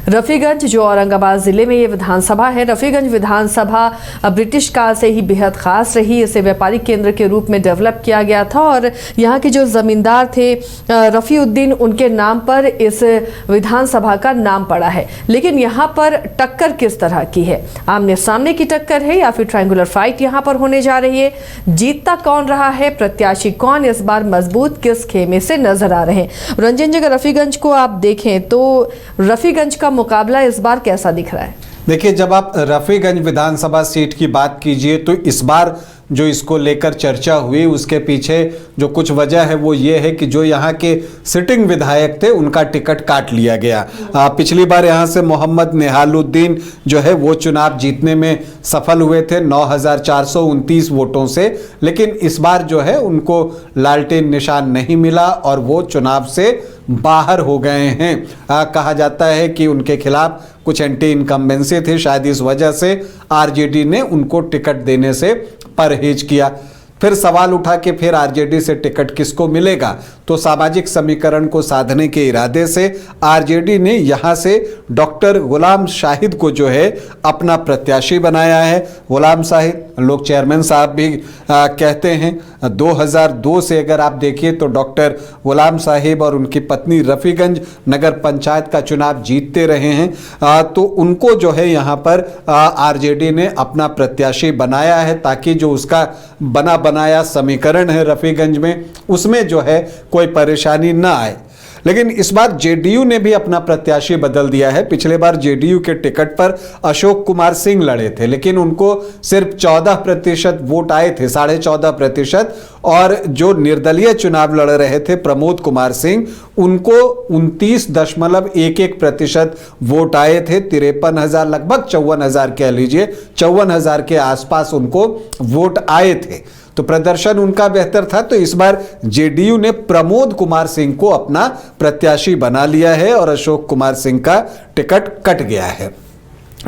रफीगंज जो औरंगाबाद जिले में ये विधानसभा है, रफीगंज विधानसभा ब्रिटिश काल से ही बेहद खास रही। इसे व्यापारिक केंद्र के रूप में डेवलप किया गया था और यहाँ के जो जमींदार थे रफीउद्दीन, उनके नाम पर इस विधानसभा का नाम पड़ा है। लेकिन यहाँ पर टक्कर किस तरह की है? आमने सामने की टक्कर है या फिर ट्रायंगुलर फाइट यहाँ पर होने जा रही है? जीतता कौन रहा है? प्रत्याशी कौन इस बार मजबूत किस खेमे से नजर आ रहे हैं? रंजन जी, अगर रफीगंज को आप देखें तो रफीगंज का मुकाबला इस बार कैसा दिख रहा है? देखिए, जब आप रफीगंज विधानसभा सीट की बात कीजिए तो इस बार जो इसको लेकर चर्चा हुई उसके पीछे जो कुछ वजह है वो ये है कि जो यहाँ के सिटिंग विधायक थे उनका टिकट काट लिया गया। पिछली बार यहाँ से मोहम्मद निहालुद्दीन जो है वो चुनाव जीतने में सफल हुए थे 9,429 वोटों से, लेकिन इस बार जो है उनको लालटेन निशान नहीं मिला और वो चुनाव से बाहर हो गए हैं। कहा जाता है कि उनके खिलाफ कुछ एंटी इनकम्बेंसी थी, शायद इस वजह से आरजेडी ने उनको टिकट देने से परहेज किया। फिर सवाल उठा कि फिर आरजेडी से टिकट किसको मिलेगा, तो सामाजिक समीकरण को साधने के इरादे से आरजेडी ने यहाँ से डॉक्टर गुलाम शाहिद को जो है अपना प्रत्याशी बनाया है। गुलाम शाहिद, लोग चेयरमैन साहब भी कहते हैं। 2002 से अगर आप देखिए तो डॉक्टर गुलाम साहिब और उनकी पत्नी रफीगंज नगर पंचायत का चुनाव जीतते रहे हैं, तो उनको जो है यहाँ पर आरजेडी ने अपना प्रत्याशी बनाया है ताकि जो उसका बना बनाया समीकरण है रफीगंज में उसमें जो है कोई परेशानी ना आए। लेकिन इस बार जेडीयू ने भी अपना प्रत्याशी बदल दिया है। पिछले बार जेडीयू के टिकट पर अशोक कुमार सिंह लड़े थे, लेकिन उनको सिर्फ 14% वोट आए थे, 14.5%, और जो निर्दलीय चुनाव लड़ रहे थे प्रमोद कुमार सिंह, उनको 29.11% वोट आए थे। 53,000, लगभग 54,000 कह लीजिए, 54,000 के आसपास उनको वोट आए थे, तो प्रदर्शन उनका बेहतर था। तो इस बार जेडीयू ने प्रमोद कुमार सिंह को अपना प्रत्याशी बना लिया है और अशोक कुमार सिंह का टिकट कट गया है।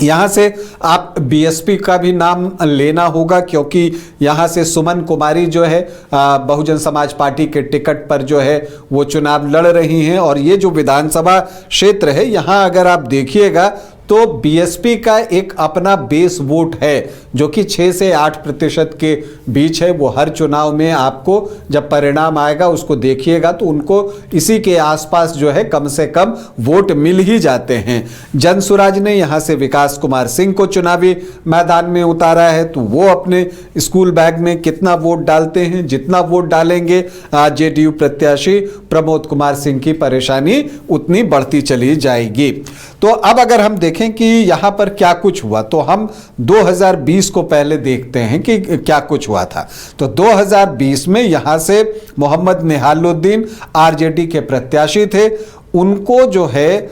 यहाँ से आप बीएसपी का भी नाम लेना होगा, क्योंकि यहाँ से सुमन कुमारी जो है बहुजन समाज पार्टी के टिकट पर जो है वो चुनाव लड़ रही हैं। और ये जो विधानसभा क्षेत्र है यहाँ अगर आप देखिएगा तो बीएसपी का एक अपना बेस वोट है जो कि 6 से 8% के बीच है। वो हर चुनाव में आपको जब परिणाम आएगा उसको देखिएगा तो उनको इसी के आसपास जो है कम से कम वोट मिल ही जाते हैं। जनसुराज ने यहाँ से विकास कुमार सिंह को चुनावी मैदान में उतारा है, तो वो अपने स्कूल बैग में कितना वोट डालते हैं, जितना वोट डालेंगे जेडीयू प्रत्याशी प्रमोद कुमार सिंह की परेशानी उतनी बढ़ती चली जाएगी। तो अब अगर हम देखें कि यहाँ पर क्या कुछ हुआ तो हम 2020 को पहले देखते हैं कि क्या कुछ हुआ था। तो 2020 में यहाँ से मोहम्मद निहालुद्दीन आरजेडी के प्रत्याशी थे, उनको जो है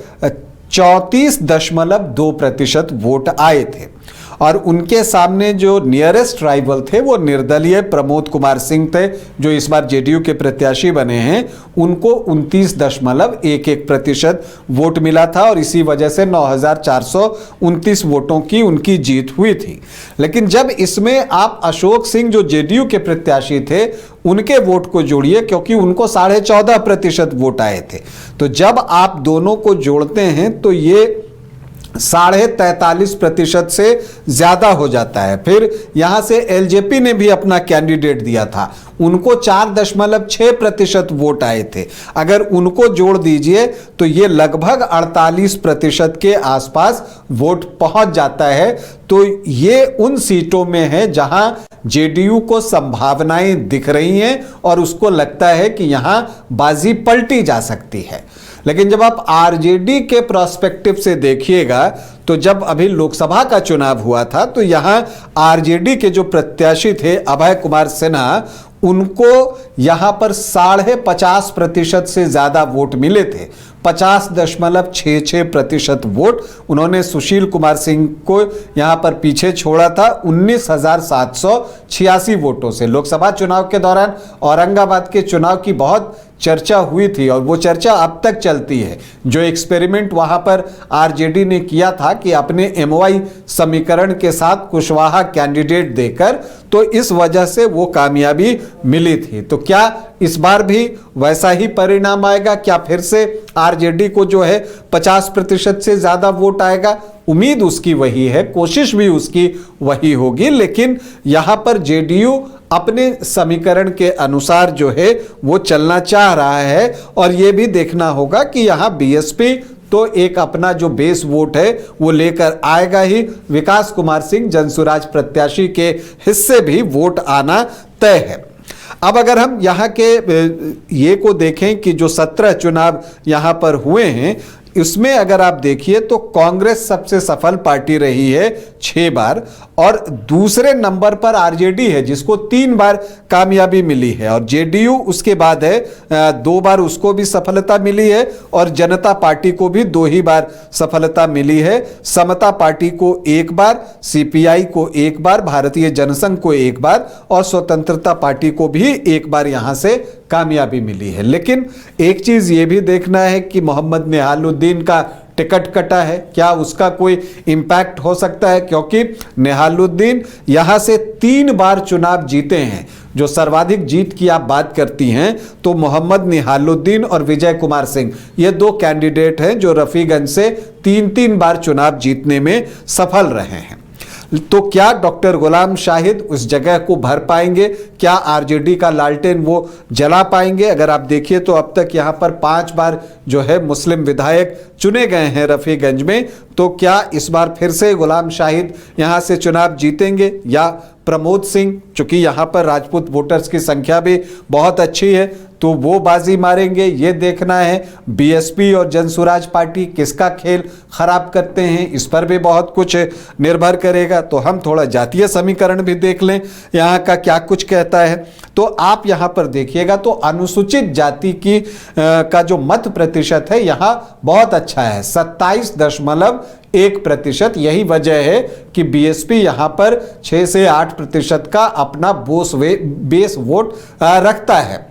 34.2% वोट आए थे और उनके सामने जो नियरेस्ट राइवल थे वो निर्दलीय प्रमोद कुमार सिंह थे जो इस बार जेडीयू के प्रत्याशी बने हैं। उनको 29.11% वोट मिला था और इसी वजह से 9,429 वोटों की उनकी जीत हुई थी। लेकिन जब इसमें आप अशोक सिंह जो जेडीयू के प्रत्याशी थे उनके वोट को जोड़िए, क्योंकि उनको 14.5% वोट आए थे, तो जब आप दोनों को जोड़ते हैं तो ये 43.5% से ज्यादा हो जाता है। फिर यहां से एलजेपी ने भी अपना कैंडिडेट दिया था, उनको 4.6% वोट आए थे। अगर उनको जोड़ दीजिए तो ये लगभग 48% के आसपास वोट पहुंच जाता है। तो ये उन सीटों में है जहां जेडीयू को संभावनाएं दिख रही हैं और उसको लगता है कि यहां बाजी पलटी जा सकती है। लेकिन जब आप आरजेडी के प्रोस्पेक्टिव से देखिएगा तो जब अभी लोकसभा का चुनाव हुआ था तो यहां आरजेडी के जो प्रत्याशी थे अभय कुमार सिन्हा, उनको यहां पर 50.5% से ज्यादा वोट मिले थे, 50.66% वोट। उन्होंने सुशील कुमार सिंह को यहां पर पीछे छोड़ा था 19,786 वोटों से। लोकसभा चुनाव के दौरान औरंगाबाद के चुनाव की बहुत चर्चा हुई थी और वो चर्चा अब तक चलती है। जो एक्सपेरिमेंट वहां पर आरजेडी ने किया था कि अपने एमओआई समीकरण के साथ कुशवाहा कैंडिडेट देकर, तो इस वजह से वो कामयाबी मिली थी। तो क्या इस बार भी वैसा ही परिणाम आएगा? क्या फिर से आरजेडी को जो है 50% से ज्यादा वोट आएगा? उम्मीद उसकी वही है, कोशिश भी उसकी वही होगी, लेकिन यहां पर जेडीयू अपने समीकरण के अनुसार जो है वो चलना चाह रहा है। और ये भी देखना होगा कि यहां बीएसपी तो एक अपना जो बेस वोट है वो लेकर आएगा ही, विकास कुमार सिंह जनसुराज प्रत्याशी के हिस्से भी वोट आना तय है। अब अगर हम यहाँ के ये को देखें कि जो 17 चुनाव यहाँ पर हुए हैं, इसमें अगर आप देखिए तो कांग्रेस सबसे सफल पार्टी रही है 6 बार, और दूसरे नंबर पर आरजेडी है जिसको 3 बार कामयाबी मिली है, और जेडीयू उसके बाद है 2 बार उसको भी सफलता मिली है, और जनता पार्टी को भी 2 ही बार सफलता मिली है। समता पार्टी को 1 बार, सीपीआई को 1 बार, भारतीय जनसंघ को 1 बार और स्वतंत्रता पार्टी को भी 1 बार यहां से कामयाबी मिली है। लेकिन एक चीज ये भी देखना है कि मोहम्मद निहालुद्दीन का टिकट कटा है, क्या उसका कोई इंपैक्ट हो सकता है? क्योंकि निहालुद्दीन यहां से 3 बार चुनाव जीते हैं। जो सर्वाधिक जीत की आप बात करती हैं तो मोहम्मद निहालुद्दीन और विजय कुमार सिंह, ये 2 कैंडिडेट हैं जो रफीगंज से 3-3 बार चुनाव जीतने में सफल रहे हैं। तो क्या डॉक्टर गुलाम शाहिद उस जगह को भर पाएंगे? क्या आरजेडी का लालटेन वो जला पाएंगे? अगर आप देखिए तो अब तक यहां पर 5 बार जो है मुस्लिम विधायक चुने गए हैं रफीगंज में, तो क्या इस बार फिर से गुलाम शाहिद यहां से चुनाव जीतेंगे या प्रमोद सिंह, चूंकि यहां पर राजपूत वोटर्स की संख्या भी बहुत अच्छी है, तो वो बाजी मारेंगे? ये देखना है। बीएसपी और जनसुराज पार्टी किसका खेल खराब करते हैं, इस पर भी बहुत कुछ निर्भर करेगा। तो हम थोड़ा जातीय समीकरण भी देख लें यहाँ का क्या कुछ कहता है। तो आप यहाँ पर देखिएगा तो अनुसूचित जाति की का जो मत प्रतिशत है यहाँ बहुत अच्छा है, 27.1%। यही वजह है कि बीएसपी यहाँ पर 6 से 8% का अपना बेस वोट रखता है।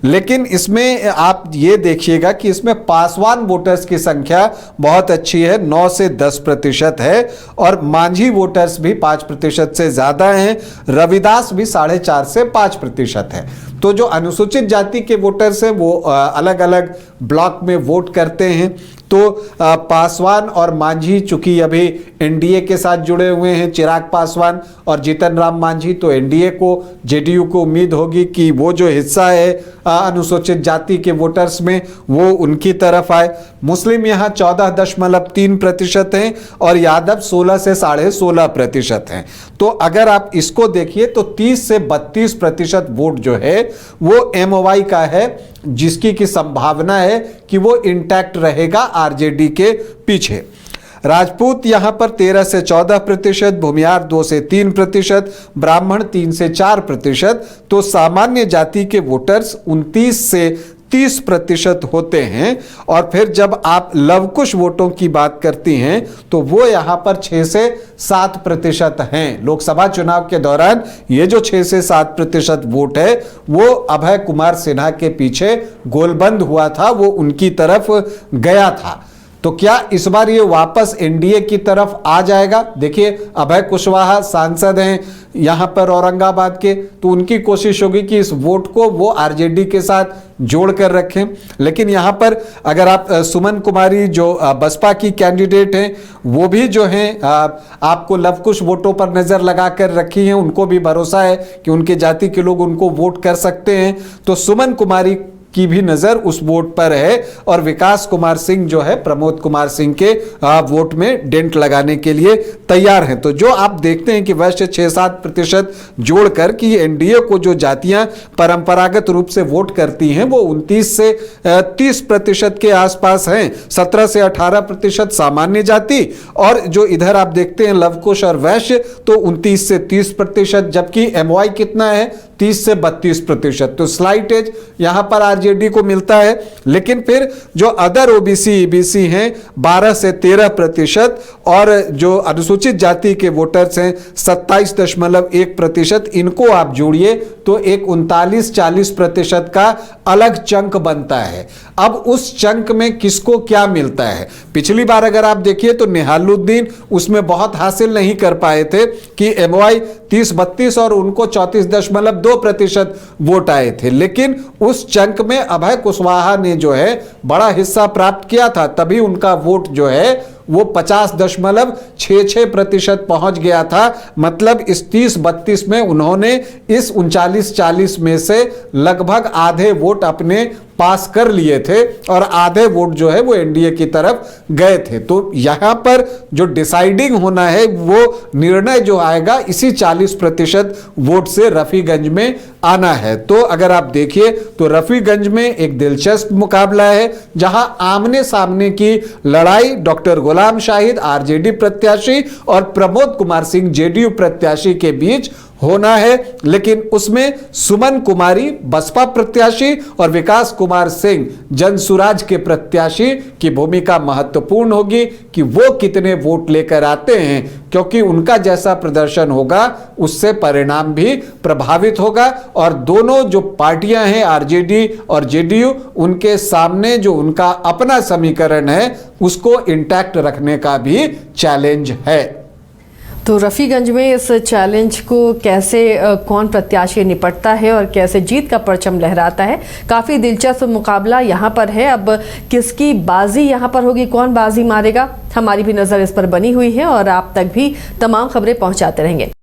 लेकिन इसमें आप ये देखिएगा कि इसमें पासवान वोटर्स की संख्या बहुत अच्छी है, 9 से 10% है, और मांझी वोटर्स भी 5% से ज्यादा हैं, रविदास भी 4.5 से 5% है। तो जो अनुसूचित जाति के वोटर्स हैं वो अलग अलग ब्लॉक में वोट करते हैं। तो पासवान और मांझी चूंकि अभी एनडीए के साथ जुड़े हुए हैं, चिराग पासवान और जीतन राम मांझी, तो एनडीए को, जेडीयू को उम्मीद होगी कि वो जो हिस्सा है अनुसूचित जाति के वोटर्स में वो उनकी तरफ आए। मुस्लिम यहाँ 14.3% हैं और यादव 16 से 16.5% हैं। तो अगर आप इसको देखिए तो 30 से 32% वोट जो है वो एमओवाई का है, जिसकी की संभावना है कि वो इंटैक्ट रहेगा आरजेडी के पीछे। राजपूत यहां पर 13 से 14%, भूमियार 2 से 3%, ब्राह्मण 3 से 4%। तो सामान्य जाति के वोटर्स 29 से 30% होते हैं। और फिर जब आप लवकुश वोटों की बात करती हैं तो वो यहां पर 6 से 7% हैं। लोकसभा चुनाव के दौरान ये जो 6 से 7% वोट है वो अभय कुमार सिन्हा के पीछे गोलबंद हुआ था, वो उनकी तरफ गया था। तो क्या इस बार ये वापस एनडीए की तरफ आ जाएगा? देखिए अभय कुशवाहा सांसद हैं यहां पर औरंगाबाद के, तो उनकी कोशिश होगी कि इस वोट को वो आरजेडी के साथ जोड़ कर रखें। लेकिन यहां पर अगर आप सुमन कुमारी जो बसपा की कैंडिडेट हैं वो भी जो हैं आपको लवकुश वोटों पर नजर लगा कर रखी हैं, उनको भी भरोसा है कि उनके जाति के लोग उनको वोट कर सकते हैं। तो सुमन कुमारी की भी नजर उस वोट पर है, और विकास कुमार सिंह जो है प्रमोद कुमार सिंह के वोट में डेंट लगाने के लिए तैयार हैं। तो जो आप देखते हैं कि वैसे 6-7% जोड़कर कि एनडीए को जो जातियां परंपरागत रूप से वोट करती हैं वो 29 से 30% के आसपास हैं, 17 से 18% सामान्य जाति, और जो इधर आप देखते हैं लवकुश और वैश्य तो 29 से 30%, जबकि एमवाई कितना है 30 से 32%। तो स्लाइट एज यहां पर आरजेडी को मिलता है। लेकिन फिर जो अदर ओबीसी ईबीसी हैं 12 से 13% और जो अनुसूचित जाति के वोटर्स हैं 27.1%, इनको आप जोड़िए तो एक 39-40% का अलग चंक बनता है। अब उस चंक में किसको क्या मिलता है? पिछली बार अगर आप देखिए तो निहालुद्दीन उसमें बहुत हासिल नहीं कर पाए थे कि एमवाई 30-32 और उनको 34.2% वोट आए थे। लेकिन उस चंक में अभय कुशवाहा ने जो है बड़ा हिस्सा प्राप्त किया था, तभी उनका वोट जो है वो 50.66% पहुंच गया था। मतलब इस 30-32 में उन्होंने इस 39-40 में से लगभग आधे वोट अपने पास कर लिए थे और आधे वोट जो है वो एनडीए की तरफ गए थे। तो यहां पर जो डिसाइडिंग होना है वो निर्णय जो आएगा इसी 40% वोट से रफीगंज में आना है। तो अगर आप देखिए तो रफीगंज में एक दिलचस्प मुकाबला है जहां आमने सामने की लड़ाई डॉक्टर गुलाम शाहिद आरजेडी प्रत्याशी और प्रमोद कुमार सिंह जेडीयू प्रत्याशी के बीच होना है। लेकिन उसमें सुमन कुमारी बसपा प्रत्याशी और विकास कुमार सिंह जनसुराज के प्रत्याशी की भूमिका महत्वपूर्ण होगी कि वो कितने वोट लेकर आते हैं, क्योंकि उनका जैसा प्रदर्शन होगा उससे परिणाम भी प्रभावित होगा। और दोनों जो पार्टियां हैं आरजेडी और जेडीयू, उनके सामने जो उनका अपना समीकरण है उसको इंटैक्ट रखने का भी चैलेंज है। तो रफीगंज में इस चैलेंज को कैसे कौन प्रत्याशी निपटता है और कैसे जीत का परचम लहराता है, काफ़ी दिलचस्प मुकाबला यहाँ पर है। अब किसकी बाजी यहाँ पर होगी, कौन बाजी मारेगा, हमारी भी नज़र इस पर बनी हुई है और आप तक भी तमाम खबरें पहुँचाते रहेंगे।